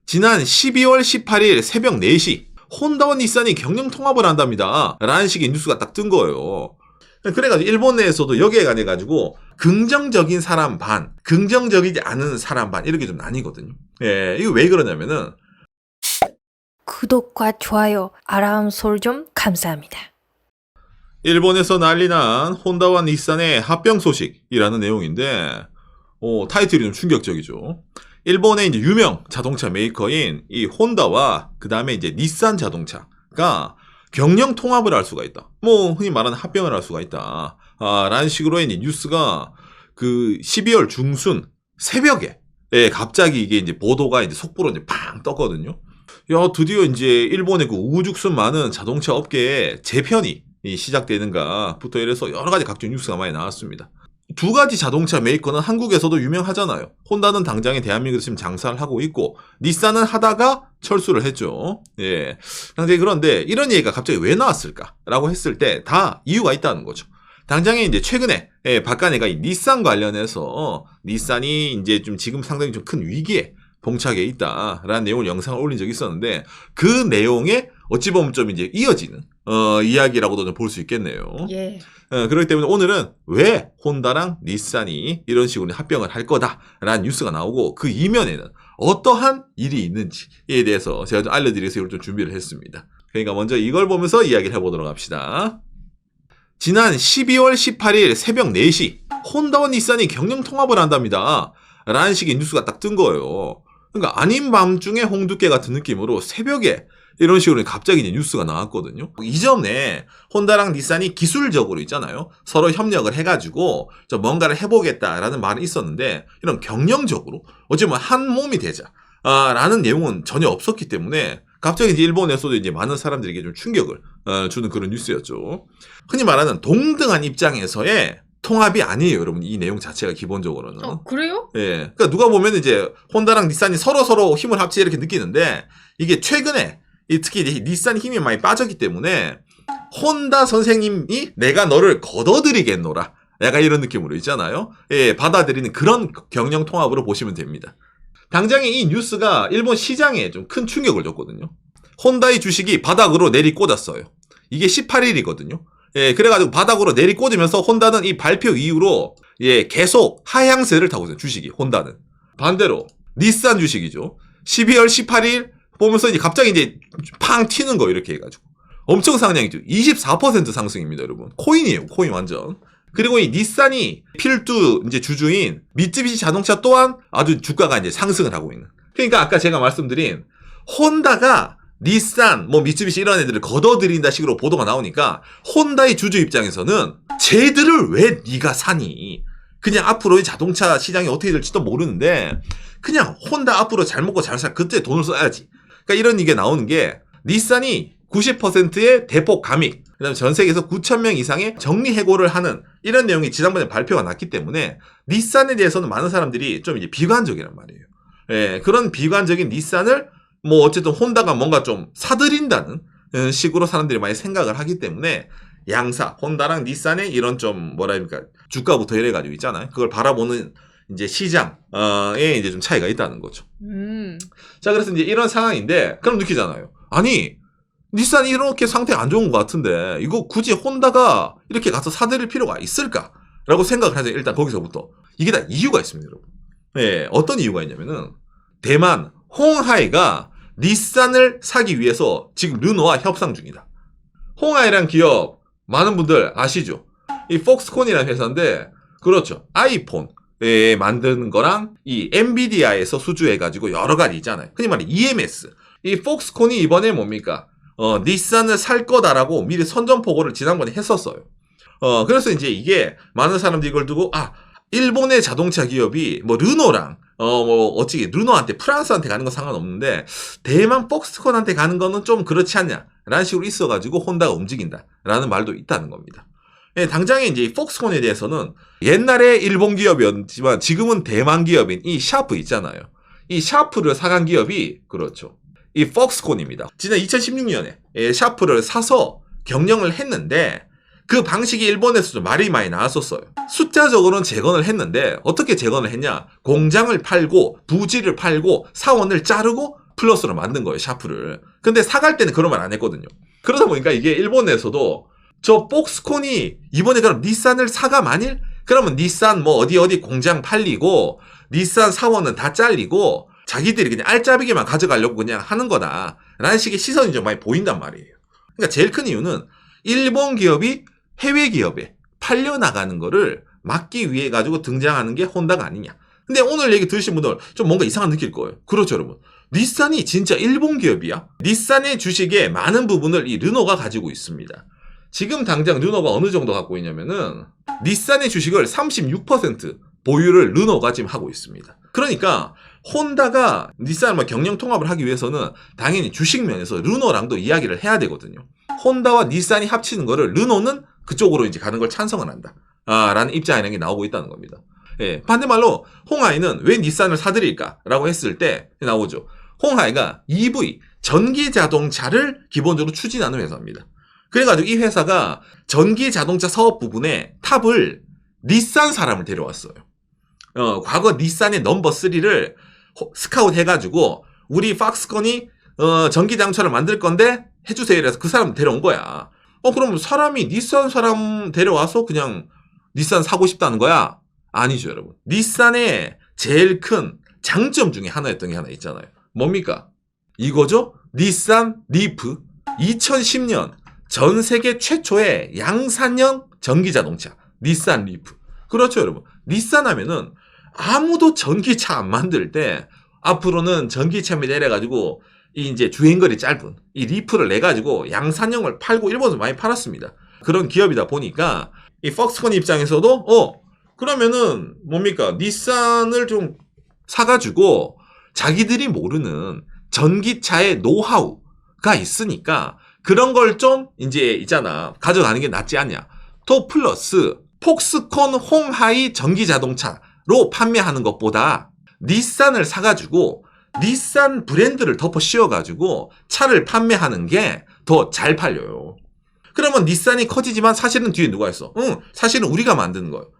지난 12월 18일 새벽 4시 혼다와 닛산이 경영 통합을 한답니다. 라는 식의 뉴스가 딱 뜬 거예요. 그래가지고 일본 내에서도 여기에 관해가지고 긍정적인 사람 반, 긍정적이지 않은 사람 반 이렇게 좀 나뉘거든요. 예, 이거 왜 그러냐면은 구독과 좋아요, 알람 설정 감사합니다. 일본에서 난리난 혼다와 닛산의 합병 소식이라는 내용인데 타이틀이 좀 충격적이죠. 일본의 이제 유명 자동차 메이커인 이 혼다와 그 다음에 이제 닛산 자동차가 경영 통합을 할 수가 있다. 뭐 흔히 말하는 합병을 할 수가 있다. 라는 식으로 이제 뉴스가 그 12월 중순 새벽에 갑자기 이게 이제 보도가 이제 속보로 이제 팡 떴거든요. 야, 드디어 이제 일본의 그 우후죽순 많은 자동차 업계에 재편이 시작되는가부터 이래서 여러 가지 각종 뉴스가 많이 나왔습니다. 두 가지 자동차 메이커는 한국에서도 유명하잖아요. 혼다는 당장에 대한민국에서 지금 장사를 하고 있고, 닛산은 하다가 철수를 했죠. 예. 그런데 이런 얘기가 갑자기 왜 나왔을까라고 했을 때 다 이유가 있다는 거죠. 당장에 이제 최근에 박간애가 이 닛산 관련해서 닛산이 이제 좀 지금 상당히 좀 큰 위기에 봉착해 있다라는 내용을 영상을 올린 적이 있었는데 그 내용에 어찌 보면 좀 이제 이어지는 이야기라고도 볼 수 있겠네요. 예. 그렇기 때문에 오늘은 왜 혼다랑 닛산이 이런 식으로 합병을 할 거다라는 뉴스가 나오고 그 이면에는 어떠한 일이 있는지에 대해서 제가 좀 알려드리기 위해서 이걸 좀 준비를 했습니다. 그러니까 먼저 이걸 보면서 이야기를 해보도록 합시다. 지난 12월 18일 새벽 4시 혼다와 닛산이 경영 통합을 한답니다. 라는 식의 뉴스가 딱 뜬 거예요. 그러니까 아닌 밤중에 홍두깨 같은 느낌으로 새벽에 이런 식으로 갑자기 이제 뉴스가 나왔거든요. 이전에 혼다랑 닛산이 기술적으로 있잖아요. 서로 협력을 해가지고 좀 뭔가를 해보겠다라는 말은 있었는데 이런 경영적으로 어쩌면 한 몸이 되자 라는 내용은 전혀 없었기 때문에 갑자기 이제 일본에서도 이제 많은 사람들에게 좀 충격을 주는 그런 뉴스였죠. 흔히 말하는 동등한 입장에서의 통합이 아니에요, 여러분. 이 내용 자체가 기본적으로는. 그래요? 예. 그러니까 누가 보면 이제 혼다랑 닛산이 서로 힘을 합치 이렇게 느끼는데 이게 최근에 특히 이제 닛산 힘이 많이 빠졌기 때문에 혼다 선생님이 내가 너를 걷어들이겠노라. 약간 이런 느낌으로 있잖아요. 예, 받아들이는 그런 경영 통합으로 보시면 됩니다. 당장에 이 뉴스가 일본 시장에 좀 큰 충격을 줬거든요. 혼다의 주식이 바닥으로 내리꽂았어요. 이게 18일이거든요. 예, 그래가지고 바닥으로 내리꽂으면서 혼다는 이 발표 이후로 계속 하향세를 타고 있어요. 주식이 혼다는. 반대로 닛산 주식이죠. 12월 18일 보면서 이제 갑자기 이제 팡 튀는 거 이렇게 해가지고 엄청 상승이죠. 24% 상승입니다, 여러분. 코인이에요, 코인 완전. 그리고 이 닛산이 필두 이제 주주인 미쯔비시 자동차 또한 아주 주가가 이제 상승을 하고 있는. 그러니까 아까 제가 말씀드린 혼다가 닛산, 미쯔비시 이런 애들을 걷어들인다 식으로 보도가 나오니까 혼다의 주주 입장에서는 쟤들을 왜 네가 사니? 그냥 앞으로 자동차 시장이 어떻게 될지도 모르는데 그냥 혼다 앞으로 잘 먹고 잘 살 그때 돈을 써야지. 그러니까 이런 얘기가 나오는 게 닛산이 90%의 대폭 감익, 그다음에 전 세계에서 9,000명 이상의 정리해고를 하는 이런 내용이 지난번에 발표가 났기 때문에 닛산에 대해서는 많은 사람들이 좀 이제 비관적이란 말이에요. 예, 그런 비관적인 닛산을 어쨌든 혼다가 뭔가 좀 사들인다는 식으로 사람들이 많이 생각을 하기 때문에 양사, 혼다랑 닛산의 이런 좀 뭐랄까 주가부터 이래가지고 있잖아요. 그걸 바라보는 이제 시장에 이제 좀 차이가 있다는 거죠. 자, 그래서 이제 이런 상황인데 그럼 느끼잖아요. 아니, 닛산이 이렇게 상태가 안 좋은 것 같은데 이거 굳이 혼다가 이렇게 가서 사들일 필요가 있을까라고 생각을 하죠. 일단 거기서부터 이게 다 이유가 있습니다, 여러분. 예, 어떤 이유가 있냐면은 대만 홍하이가 닛산을 사기 위해서 지금 르노와 협상 중이다. 홍하이란 기업 많은 분들 아시죠? 이 폭스콘이라는 회사인데 그렇죠. 아이폰 만드는 거랑 이 엔비디아에서 수주해가지고 여러 가지 있잖아요. 흔히 말해 EMS. 이 폭스콘이 이번에 뭡니까? 닛산을 살 거다라고 미리 선전포고를 지난번에 했었어요. 그래서 이제 이게 많은 사람들이 이걸 두고 일본의 자동차 기업이 르노랑 어찌 르노한테 프랑스한테 가는 건 상관없는데 대만 폭스콘한테 가는 거는 좀 그렇지 않냐라는 식으로 있어가지고 혼다가 움직인다라는 말도 있다는 겁니다. 예, 당장에 이제 폭스콘에 대해서는 옛날에 일본 기업이었지만 지금은 대만 기업인 이 샤프 있잖아요. 이 샤프를 사간 기업이 그렇죠. 이 폭스콘입니다. 지난 2016년에 샤프를 사서 경영을 했는데 그 방식이 일본에서도 말이 많이 나왔었어요. 숫자적으로는 재건을 했는데 어떻게 재건을 했냐? 공장을 팔고 부지를 팔고 사원을 자르고 플러스로 만든 거예요, 샤프를. 근데 사갈 때는 그런 말 안 했거든요. 그러다 보니까 이게 일본에서도 저 폭스콘이 이번에 그럼 닛산을 사가 만일? 그러면 닛산 뭐 어디 공장 팔리고 닛산 사원은 다 잘리고 자기들이 그냥 알짜배기만 가져가려고 그냥 하는 거다 라는 식의 시선이 좀 많이 보인단 말이에요. 그러니까 제일 큰 이유는 일본 기업이 해외 기업에 팔려나가는 거를 막기 위해 가지고 등장하는 게 혼다가 아니냐. 근데 오늘 얘기 들으신 분들 좀 뭔가 이상한 느낄 거예요. 그렇죠, 여러분. 닛산이 진짜 일본 기업이야? 닛산의 주식의 많은 부분을 이 르노가 가지고 있습니다. 지금 당장 르노가 어느 정도 갖고 있냐면은 닛산의 주식을 36% 보유를 르노가 지금 하고 있습니다. 그러니까 혼다가 닛산을 경영 통합을 하기 위해서는 당연히 주식 면에서 르노랑도 이야기를 해야 되거든요. 혼다와 닛산이 합치는 거를 르노는 그쪽으로 이제 가는 걸 찬성을 한다. 라는 입장이 나오고 있다는 겁니다. 예, 반대말로 홍하이는 왜 닛산을 사들일까라고 했을 때 나오죠. 홍하이가 EV, 전기 자동차를 기본적으로 추진하는 회사입니다. 그래가지고 이 회사가 전기 자동차 사업 부분에 탑을 닛산 사람을 데려왔어요. 과거 닛산의 넘버 3를 스카웃 해가지고 우리 팍스콘이 전기 자동차를 만들 건데 해주세요. 이래서 그 사람 데려온 거야. 그럼 사람이 닛산 사람 데려와서 그냥 닛산 사고 싶다는 거야? 아니죠, 여러분. 닛산의 제일 큰 장점 중에 하나였던 게 하나 있잖아요. 뭡니까? 이거죠? 닛산 리프. 2010년 전 세계 최초의 양산형 전기자동차. 닛산 리프. 그렇죠, 여러분. 닛산 하면은 아무도 전기차 안 만들 때 앞으로는 전기차에 내려가지고 이 이제 주행거리 짧은 이 리프를 내가지고 양산형을 팔고 일본에서 많이 팔았습니다. 그런 기업이다 보니까 이 팍스콘 입장에서도 그러면은 뭡니까? 닛산을 좀 사가지고 자기들이 모르는 전기차의 노하우가 있으니까 그런 걸 좀 이제 있잖아. 가져가는 게 낫지 않냐. 또 플러스 폭스콘 홍하이 전기자동차로 판매하는 것보다 닛산을 사가지고 닛산 브랜드를 덮어 씌워가지고 차를 판매하는 게 더 잘 팔려요. 그러면 닛산이 커지지만 사실은 뒤에 누가 있어? 사실은 우리가 만드는 거예요.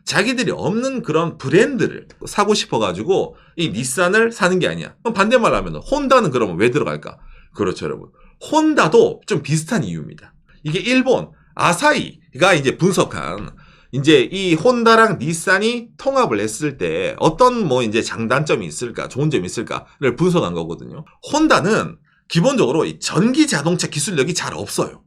자기들이 없는 그런 브랜드를 사고 싶어가지고 이 닛산을 사는 게 아니야. 그럼 반대말 하면 혼다는 그러면 왜 들어갈까? 그렇죠, 여러분. 혼다도 좀 비슷한 이유입니다. 이게 일본 아사히가 이제 분석한 이제 이 혼다랑 닛산이 통합을 했을 때 어떤 뭐 이제 장단점이 있을까, 좋은 점이 있을까를 분석한 거거든요. 혼다는 기본적으로 이 전기 자동차 기술력이 잘 없어요.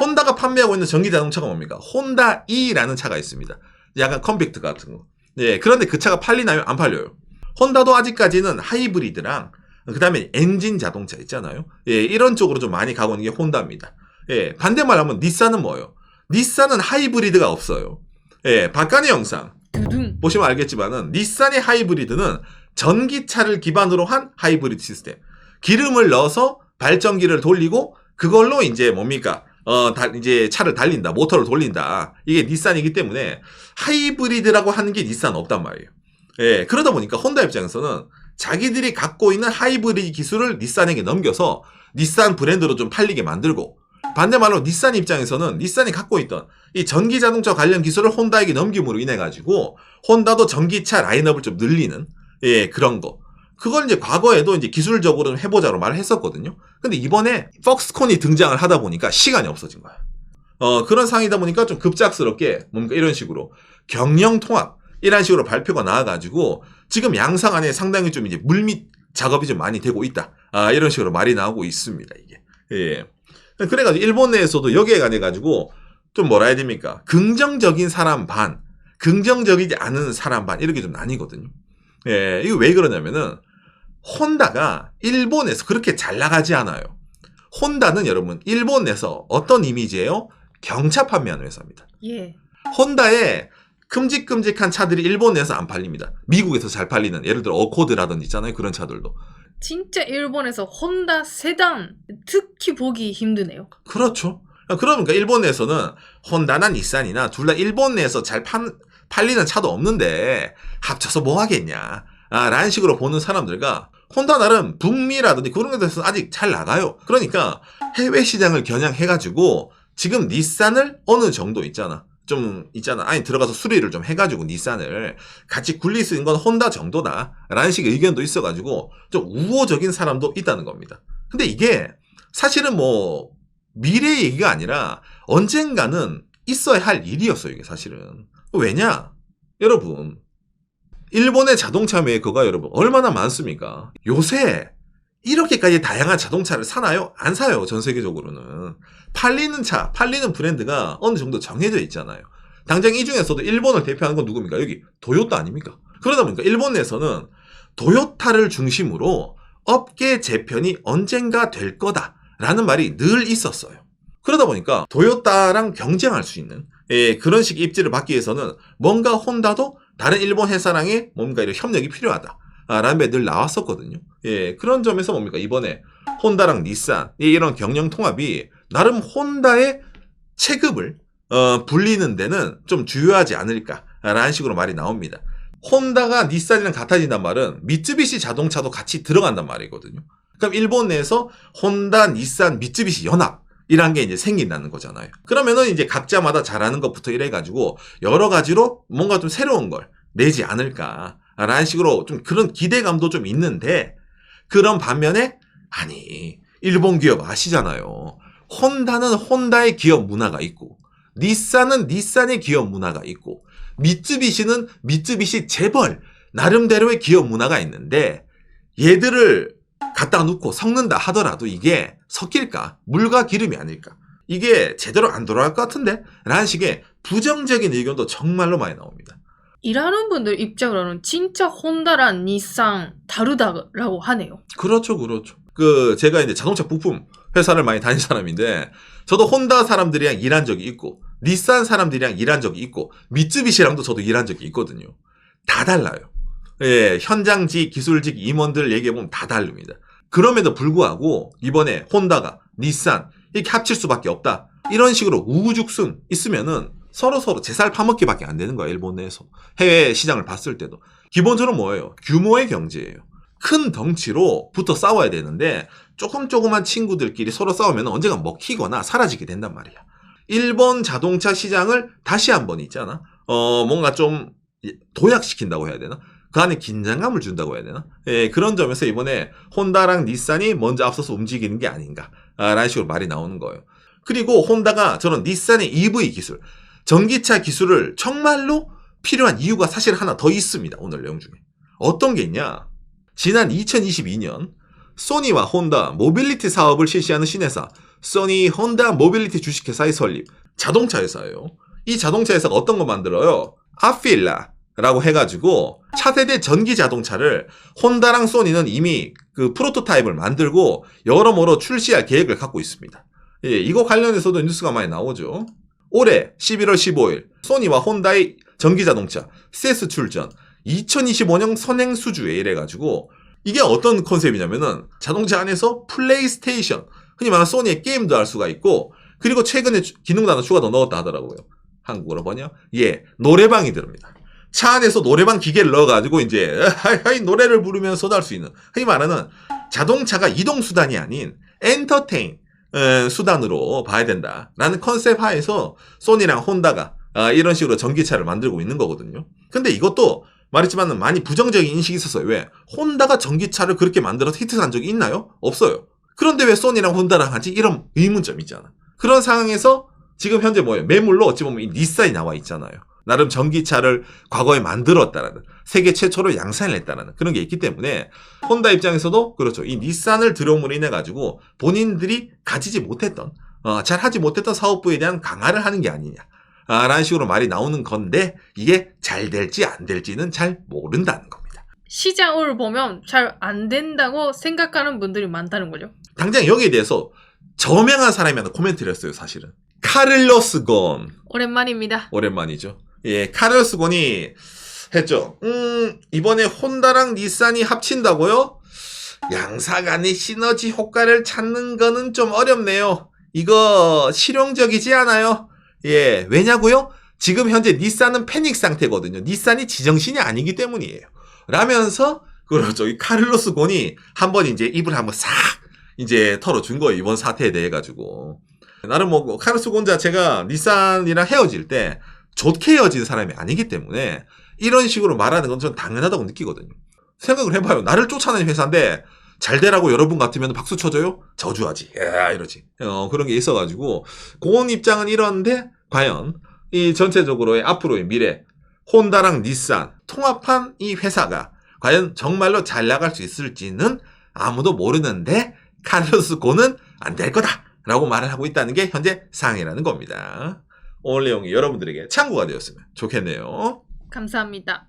혼다가 판매하고 있는 전기 자동차가 뭡니까? 혼다 E라는 차가 있습니다. 약간 컴팩트 같은 거. 예, 그런데 그 차가 팔리나요? 안 팔려요. 혼다도 아직까지는 하이브리드랑 그 다음에 엔진 자동차 있잖아요. 예, 이런 쪽으로 좀 많이 가고 있는 게 혼다입니다. 예, 반대말 하면 닛산은 뭐예요? 닛산은 하이브리드가 없어요. 예, 바깥의 영상 보시면 알겠지만은 닛산의 하이브리드는 전기차를 기반으로 한 하이브리드 시스템. 기름을 넣어서 발전기를 돌리고 그걸로 이제 뭡니까? 이제 차를 달린다. 모터를 돌린다. 이게 닛산이기 때문에 하이브리드라고 하는 게 닛산 없단 말이에요. 예, 그러다 보니까 혼다 입장에서는 자기들이 갖고 있는 하이브리드 기술을 닛산에게 넘겨서 닛산 브랜드로 좀 팔리게 만들고 반대말로 닛산 입장에서는 닛산이 갖고 있던 이 전기자동차 관련 기술을 혼다에게 넘김으로 인해 가지고 혼다도 전기차 라인업을 좀 늘리는 예, 그런 거. 그걸 이제 과거에도 이제 기술적으로는 해보자로 말을 했었거든요. 근데 이번에 팍스콘이 등장을 하다 보니까 시간이 없어진 거야. 그런 상황이다 보니까 좀 급작스럽게 뭔가 이런 식으로 경영 통합 이런 식으로 발표가 나와가지고 지금 양상 안에 상당히 좀 이제 물밑 작업이 좀 많이 되고 있다. 이런 식으로 말이 나오고 있습니다. 이게. 예. 그래가지고 일본 내에서도 여기에 관해가지고 좀 뭐라 해야 됩니까? 긍정적인 사람 반, 긍정적이지 않은 사람 반 이렇게 좀 나뉘거든요. 예, 이거 왜 그러냐면은 혼다가 일본에서 그렇게 잘 나가지 않아요. 혼다는 여러분 일본 내에서 어떤 이미지예요? 경차 판매하는 회사입니다. 예. 혼다의 큼직큼직한 차들이 일본 내에서 안 팔립니다. 미국에서 잘 팔리는 예를 들어 어코드라든지 있잖아요. 그런 차들도. 진짜 일본에서 혼다 세단 특히 보기 힘드네요. 그렇죠. 그러니까 일본 내에서는 혼다나 닛산이나 둘 다 일본 내에서 잘 팔리는 차도 없는데 합쳐서 뭐 하겠냐 라는 식으로 보는 사람들과 혼다 나름 북미라든지 그런 데서 아직 잘 나가요. 그러니까 해외 시장을 겨냥해가지고 지금 닛산을 어느 정도 있잖아. 좀 있잖아. 아니 들어가서 수리를 좀 해가지고 닛산을 같이 굴릴 수 있는 건 혼다 정도다라는 식의 의견도 있어가지고 좀 우호적인 사람도 있다는 겁니다. 근데 이게 사실은 뭐 미래 얘기가 아니라 언젠가는 있어야 할 일이었어요. 이게 사실은. 왜냐? 여러분 일본의 자동차 메이커가 여러분 얼마나 많습니까? 요새 이렇게까지 다양한 자동차를 사나요? 안 사요. 전 세계적으로는. 팔리는 차, 팔리는 브랜드가 어느 정도 정해져 있잖아요. 당장 이 중에서도 일본을 대표하는 건 누굽니까? 여기 도요타 아닙니까? 그러다 보니까 일본 내에서는 도요타를 중심으로 업계 재편이 언젠가 될 거다라는 말이 늘 있었어요. 그러다 보니까 도요타랑 경쟁할 수 있는 그런 식의 입지를 받기 위해서는 뭔가 혼다도 다른 일본 회사랑의 뭔가 이런 협력이 필요하다. 라는 게 늘 나왔었거든요. 그런 점에서 뭡니까? 이번에 혼다랑 닛산, 이런 경영 통합이 나름 혼다의 체급을, 불리는 데는 좀 주요하지 않을까라는 식으로 말이 나옵니다. 혼다가 닛산이랑 같아진단 말은 미쯔비시 자동차도 같이 들어간단 말이거든요. 그럼 일본 내에서 혼다, 닛산, 미쯔비시 연합이란 게 이제 생긴다는 거잖아요. 그러면은 이제 각자마다 잘하는 것부터 이래가지고 여러 가지로 뭔가 좀 새로운 걸 내지 않을까. 라는 식으로 좀 그런 기대감도 좀 있는데, 그런 반면에, 아니, 일본 기업 아시잖아요. 혼다는 혼다의 기업 문화가 있고, 닛산은 닛산의 기업 문화가 있고, 미쯔비시는 미쯔비시 재벌, 나름대로의 기업 문화가 있는데, 얘들을 갖다 놓고 섞는다 하더라도 이게 섞일까? 물과 기름이 아닐까? 이게 제대로 안 돌아갈 것 같은데? 라는 식의 부정적인 의견도 정말로 많이 나옵니다. 일하는 분들 입장으로는 진짜 혼다랑 닛산 다르다라고 하네요. 그렇죠, 그렇죠. 제가 이제 자동차 부품 회사를 많이 다닌 사람인데, 저도 혼다 사람들이랑 일한 적이 있고, 닛산 사람들이랑 일한 적이 있고, 미쯔비시랑도 저도 일한 적이 있거든요. 다 달라요. 현장직, 기술직 임원들 얘기해보면 다 다릅니다. 그럼에도 불구하고, 이번에 혼다가 닛산, 이렇게 합칠 수밖에 없다. 이런 식으로 우후죽순 있으면은, 서로 제살 파먹기밖에 안 되는 거야, 일본 내에서. 해외 시장을 봤을 때도. 기본적으로 뭐예요? 규모의 경제예요. 큰 덩치로 붙어 싸워야 되는데 조그만 친구들끼리 서로 싸우면 언젠가 먹히거나 사라지게 된단 말이야. 일본 자동차 시장을 다시 한번 있잖아. 뭔가 좀 도약시킨다고 해야 되나? 그 안에 긴장감을 준다고 해야 되나? 그런 점에서 이번에 혼다랑 닛산이 먼저 앞서서 움직이는 게 아닌가. 라는 식으로 말이 나오는 거예요. 그리고 혼다가 저는 닛산의 EV 기술, 전기차 기술을 정말로 필요한 이유가 사실 하나 더 있습니다. 오늘 내용 중에. 어떤 게 있냐? 지난 2022년 소니와 혼다 모빌리티 사업을 실시하는 신회사 소니 혼다 모빌리티 주식회사의 설립. 자동차 회사예요. 이 자동차 회사가 어떤 거 만들어요? 아필라라고 해가지고 차세대 전기 자동차를 혼다랑 소니는 이미 그 프로토타입을 만들고 여러모로 출시할 계획을 갖고 있습니다. 이거 관련해서도 뉴스가 많이 나오죠. 올해 11월 15일 소니와 혼다의 전기자동차 CS 출전 2025년 선행 수주에 이래가지고 이게 어떤 컨셉이냐면은 자동차 안에서 플레이스테이션, 흔히 말하는 소니의 게임도 할 수가 있고, 그리고 최근에 기능도 하나 추가 더 넣었다 하더라고요. 한국어로 뭐냐? 노래방이 들어옵니다. 차 안에서 노래방 기계를 넣어가지고 이제 노래를 부르면서도 할 수 있는, 흔히 말하는 자동차가 이동수단이 아닌 엔터테인 수단으로 봐야 된다라는 컨셉 하에서 소니랑 혼다가 이런 식으로 전기차를 만들고 있는 거거든요. 근데 이것도 말했지만 많이 부정적인 인식이 있었어요. 왜? 혼다가 전기차를 그렇게 만들어서 히트한 적이 있나요? 없어요. 그런데 왜 소니랑 혼다랑 하지? 이런 의문점이 있잖아. 그런 상황에서 지금 현재 뭐예요? 매물로 어찌 보면 이 닛산이 나와 있잖아요. 나름 전기차를 과거에 만들었다라는, 세계 최초로 양산을 했다라는 그런 게 있기 때문에 혼다 입장에서도 그렇죠. 이 닛산을 들어옴으로 인해 가지고 본인들이 가지지 못했던, 잘 하지 못했던 사업부에 대한 강화를 하는 게 아니냐. 라는 식으로 말이 나오는 건데 이게 잘 될지 안 될지는 잘 모른다는 겁니다. 시장을 보면 잘 안 된다고 생각하는 분들이 많다는 거죠. 당장 여기에 대해서 저명한 사람이 하나 코멘트를 했어요. 사실은 카를로스 곤. 오랜만입니다. 오랜만이죠. 카를로스 곤이 했죠. 이번에 혼다랑 닛산이 합친다고요? 양사 간의 시너지 효과를 찾는 거는 좀 어렵네요. 이거 실용적이지 않아요. 왜냐고요? 지금 현재 닛산은 패닉 상태거든요. 닛산이 지정신이 아니기 때문이에요. 라면서 그렇죠. 이 카를로스 곤이 한번 이제 입을 한번 싹 이제 털어준 거예요. 이번 사태에 대해 가지고. 나름 카를로스 곤 자체가 닛산이랑 헤어질 때 좋게 여진 사람이 아니기 때문에 이런 식으로 말하는 건 전 당연하다고 느끼거든요. 생각을 해봐요. 나를 쫓아내는 회사인데 잘 되라고 여러분 같으면 박수 쳐줘요? 저주하지. 야 이러지. 그런 게 있어가지고 고은 입장은 이런데 과연 이 전체적으로의 앞으로의 미래 혼다랑 닛산 통합한 이 회사가 과연 정말로 잘 나갈 수 있을지는 아무도 모르는데 카를로스 고는 안 될 거다라고 말을 하고 있다는 게 현재 상황이라는 겁니다. 오늘 내용이 여러분들에게 참고가 되었으면 좋겠네요. 감사합니다.